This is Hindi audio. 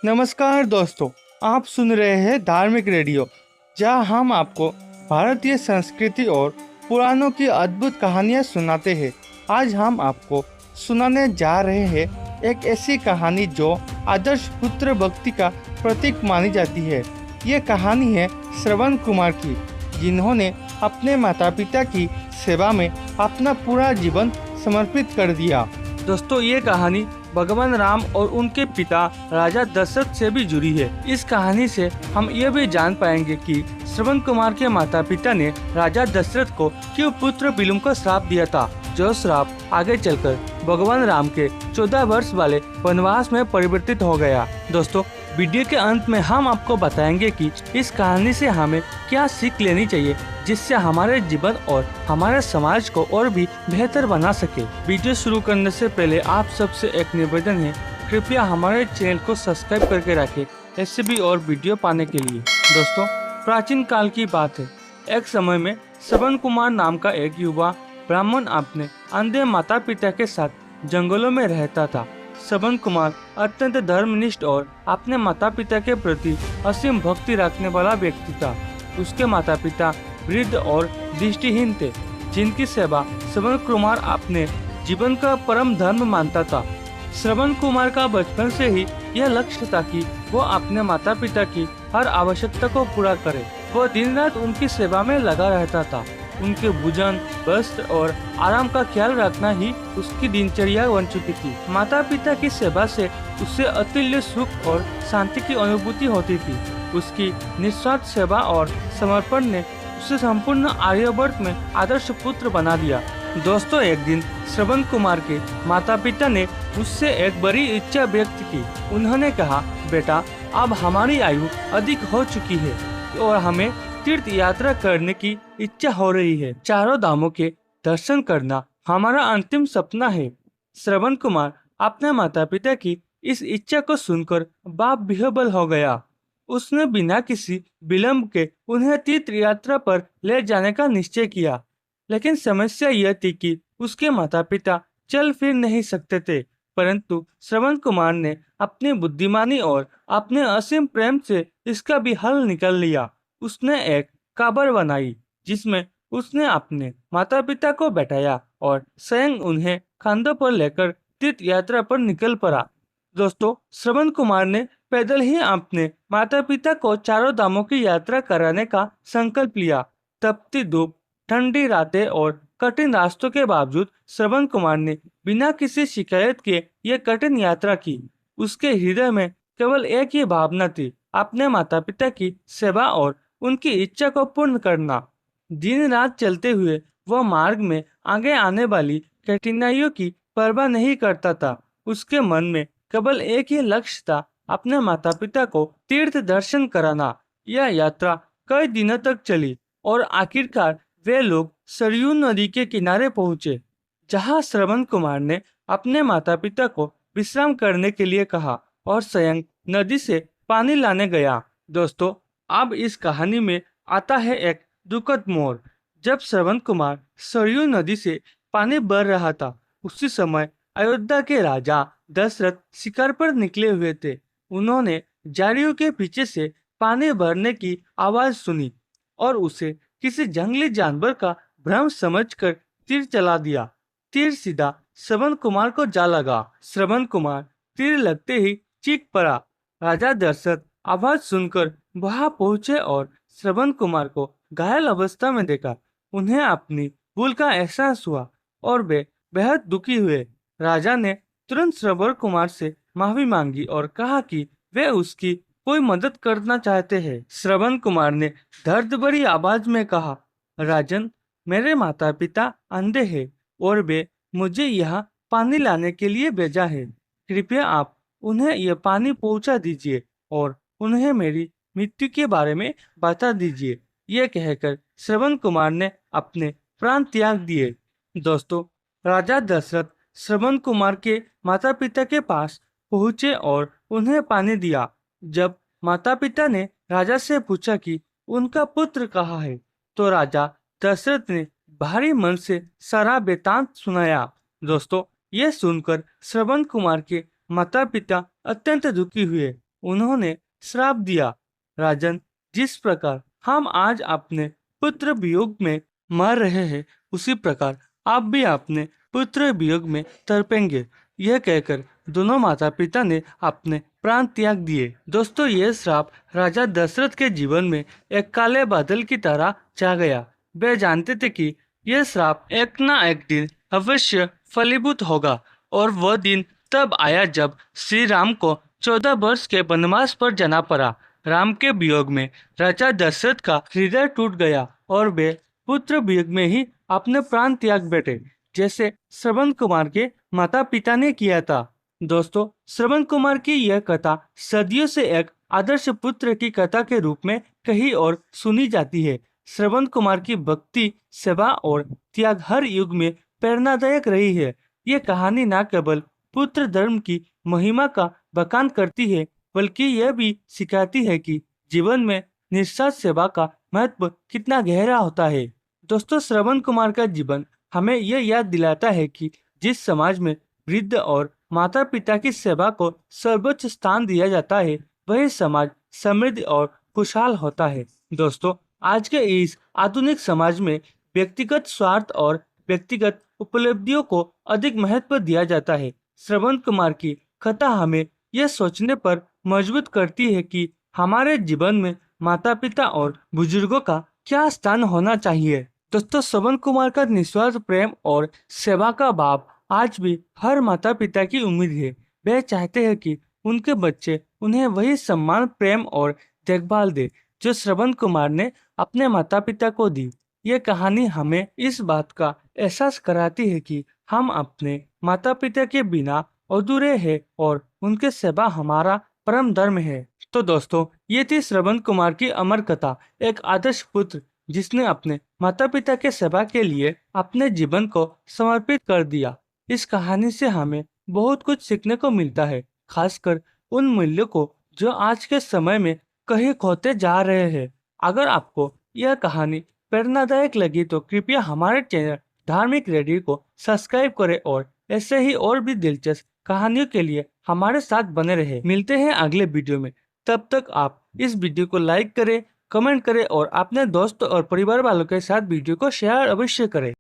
नमस्कार दोस्तों, आप सुन रहे हैं धार्मिक रेडियो, जहां हम आपको भारतीय संस्कृति और पुराणों की अद्भुत कहानियां सुनाते हैं। आज हम आपको सुनाने जा रहे हैं एक ऐसी कहानी जो आदर्श पुत्र भक्ति का प्रतीक मानी जाती है। ये कहानी है श्रवण कुमार की, जिन्होंने अपने माता पिता की सेवा में अपना पूरा जीवन समर्पित कर दिया। दोस्तों, ये कहानी भगवान राम और उनके पिता राजा दशरथ से भी जुड़ी है। इस कहानी से हम ये भी जान पाएंगे कि श्रवण कुमार के माता पिता ने राजा दशरथ को क्यों पुत्र विलोम का श्राप दिया था, जो श्राप आगे चलकर भगवान राम के 14 वर्ष वाले वनवास में परिवर्तित हो गया। दोस्तों, वीडियो के अंत में हम आपको बताएंगे कि इस कहानी से हमें क्या सीख लेनी चाहिए, जिससे हमारे जीवन और हमारे समाज को और भी बेहतर बना सके। वीडियो शुरू करने से पहले आप सबसे एक निवेदन है, कृपया हमारे चैनल को सब्सक्राइब करके रखें ऐसे भी और वीडियो पाने के लिए। दोस्तों, प्राचीन काल की बात है। एक समय में श्रवण कुमार नाम का एक युवा ब्राह्मण अपने अंधे माता पिता के साथ जंगलों में रहता था। श्रवण कुमार अत्यंत धर्मनिष्ठ और अपने माता पिता के प्रति असीम भक्ति रखने वाला व्यक्ति था। उसके माता पिता वृद्ध और दृष्टिहीन थे, जिनकी सेवा श्रवण कुमार अपने जीवन का परम धर्म मानता था। श्रवण कुमार का बचपन से ही यह लक्ष्य था कि वो अपने माता पिता की हर आवश्यकता को पूरा करे। वो दिन रात उनकी सेवा में लगा रहता था। उनके भोजन, वस्त्र और आराम का ख्याल रखना ही उसकी दिनचर्या बन चुकी थी। माता पिता की सेवा से उसे अतुल्य सुख और शांति की अनुभूति होती थी। उसकी निस्वार्थ सेवा और समर्पण ने उसे संपूर्ण आर्यवर्त में आदर्श पुत्र बना दिया। दोस्तों, एक दिन श्रवण कुमार के माता पिता ने उससे एक बड़ी इच्छा व्यक्त की। उन्होंने कहा, बेटा, अब हमारी आयु अधिक हो चुकी है और हमें तीर्थ यात्रा करने की इच्छा हो रही है। चारों धामों के दर्शन करना हमारा अंतिम सपना है। श्रवण कुमार अपने माता पिता की इस इच्छा को सुनकर बाप विह्वल हो गया। उसने बिना किसी विलंब के उन्हें तीर्थ यात्रा पर ले जाने का निश्चय किया। लेकिन समस्या यह थी कि उसके माता पिता चल फिर नहीं सकते थे। परंतु श्रवण कुमार ने अपनी बुद्धिमानी और अपने असीम प्रेम से इसका भी हल निकाल लिया। उसने एक काबर बनाई, जिसमें उसने अपने माता पिता को बैठाया और स्वयं उन्हें कंधों पर लेकर तीर्थ यात्रा पर निकल पड़ा। दोस्तों, श्रवण कुमार ने पैदल ही अपने माता पिता को चारों धामों की यात्रा कराने का संकल्प लिया। तपती धूप, ठंडी रातें और कठिन रास्तों के बावजूद श्रवण कुमार ने बिना किसी शिकायत के यह कठिन यात्रा की। उसके हृदय में केवल एक ही भावना थी, अपने माता पिता की सेवा और उनकी इच्छा को पूर्ण करना। दिन रात चलते हुए वह मार्ग में आगे आने वाली कठिनाइयों की परवाह नहीं करता था। उसके मन में केवल एक ही लक्ष्य था, अपने माता पिता को तीर्थ दर्शन कराना। यह यात्रा कई दिनों तक चली और आखिरकार वे लोग सरयू नदी के किनारे पहुंचे, जहां श्रवण कुमार ने अपने माता पिता को विश्राम करने के लिए कहा और स्वयं नदी से पानी लाने गया। दोस्तों, अब इस कहानी में आता है एक दुखद मोड़। जब श्रवण कुमार सरयू नदी से पानी भर रहा था, उसी समय अयोध्या के राजा दशरथ शिकार पर निकले हुए थे। उन्होंने झाड़ियों के पीछे से पानी भरने की आवाज सुनी और उसे किसी जंगली जानवर का भ्रम समझकर तीर चला दिया। तीर सीधा श्रवण कुमार को जा लगा। श्रवण कुमार तीर लगते ही चीख पड़ा। राजा दशरथ आवाज सुनकर वहां पहुंचे और श्रवण कुमार को घायल अवस्था में देखा। उन्हें अपनी भूल का एहसास हुआ और वे बेहद दुखी हुए। राजा ने तुरंत श्रवण कुमार से माफी मांगी और कहा कि वे उसकी कोई मदद करना चाहते हैं। श्रवण कुमार ने दर्द भरी आवाज में कहा, राजन, मेरे माता पिता अंधे हैं और वे मुझे यहाँ पानी लाने के लिए भेजा है। कृपया आप उन्हें यह पानी पहुंचा दीजिए और उन्हें मेरी मृत्यु के बारे में बता दीजिए। यह कहकर श्रवण कुमार ने अपने प्राण त्याग दिए। दोस्तों, राजा दशरथ श्रवण कुमार के माता पिता के पास पहुंचे और उन्हें पानी दिया। जब माता पिता ने राजा से पूछा कि उनका पुत्र कहाँ है, तो राजा दशरथ ने भारी मन से सारा वृतांत सुनाया। दोस्तों, यह सुनकर श्रवण कुमार के माता पिता अत्यंत दुखी हुए। उन्होंने श्राप दिया, राजन, जिस प्रकार हम आज अपने पुत्र वियोग में मर रहे हैं, उसी प्रकार आप भी अपने पुत्र वियोग में तड़पेंगे। यह कहकर दोनों माता पिता ने अपने प्राण त्याग दिए। दोस्तों, यह श्राप राजा दशरथ के जीवन में एक काले बादल की तरह छा गया। वे जानते थे कि यह श्राप एक ना एक दिन अवश्य फलीभूत होगा, और वह दिन तब आया जब श्री राम को 14 वर्ष के वनवास पर जाना पड़ा। राम के वियोग में राजा दशरथ का हृदय टूट गया और वे पुत्र वियोग में ही अपने प्राण त्याग बैठे, जैसे श्रवण कुमार के माता पिता ने किया था। दोस्तों, श्रवण कुमार की यह कथा सदियों से एक आदर्श पुत्र की कथा के रूप में कहीं और सुनी जाती है। श्रवण कुमार की भक्ति, सेवा और त्याग हर युग में प्रेरणादायक रही है। ये कहानी न केवल पुत्र धर्म की महिमा का बखान करती है, बल्कि यह भी सिखाती है कि जीवन में निस्वार्थ सेवा का महत्व कितना गहरा होता है। दोस्तों, श्रवण कुमार का जीवन हमें यह याद दिलाता है कि जिस समाज में वृद्ध और माता पिता की सेवा को सर्वोच्च स्थान दिया जाता है, वही समाज समृद्ध और खुशहाल होता है। दोस्तों, आज के इस आधुनिक समाज में व्यक्तिगत स्वार्थ और व्यक्तिगत उपलब्धियों को अधिक महत्व दिया जाता है। श्रवण कुमार की कथा हमें यह सोचने पर मजबूर करती है कि हमारे जीवन में माता पिता और बुजुर्गों का क्या स्थान होना चाहिए। दोस्तों, श्रवण कुमार का निस्वार्थ प्रेम और सेवा का भाव आज भी हर माता पिता की उम्मीद है। वे चाहते हैं कि उनके बच्चे उन्हें वही सम्मान, प्रेम और देखभाल दे जो श्रवण कुमार ने अपने माता पिता को दी। ये कहानी हमें इस बात का एहसास कराती है कि हम अपने माता पिता के बिना अधूरे हैं और उनके सेवा हमारा परम धर्म है। तो दोस्तों, ये थी श्रवण कुमार की अमर कथा, एक आदर्श पुत्र जिसने अपने माता पिता के सेवा के लिए अपने जीवन को समर्पित कर दिया। इस कहानी से हमें बहुत कुछ सीखने को मिलता है, खासकर उन मूल्यों को जो आज के समय में कहीं खोते जा रहे हैं। अगर आपको यह कहानी प्रेरणादायक लगी तो कृपया हमारे चैनल धार्मिक रेडियो को सब्सक्राइब करें और ऐसे ही और भी दिलचस्प कहानियों के लिए हमारे साथ बने रहे। मिलते हैं अगले वीडियो में। तब तक आप इस वीडियो को लाइक करें, कमेंट करें और अपने दोस्तों और परिवार वालों के साथ वीडियो को शेयर अवश्य करें।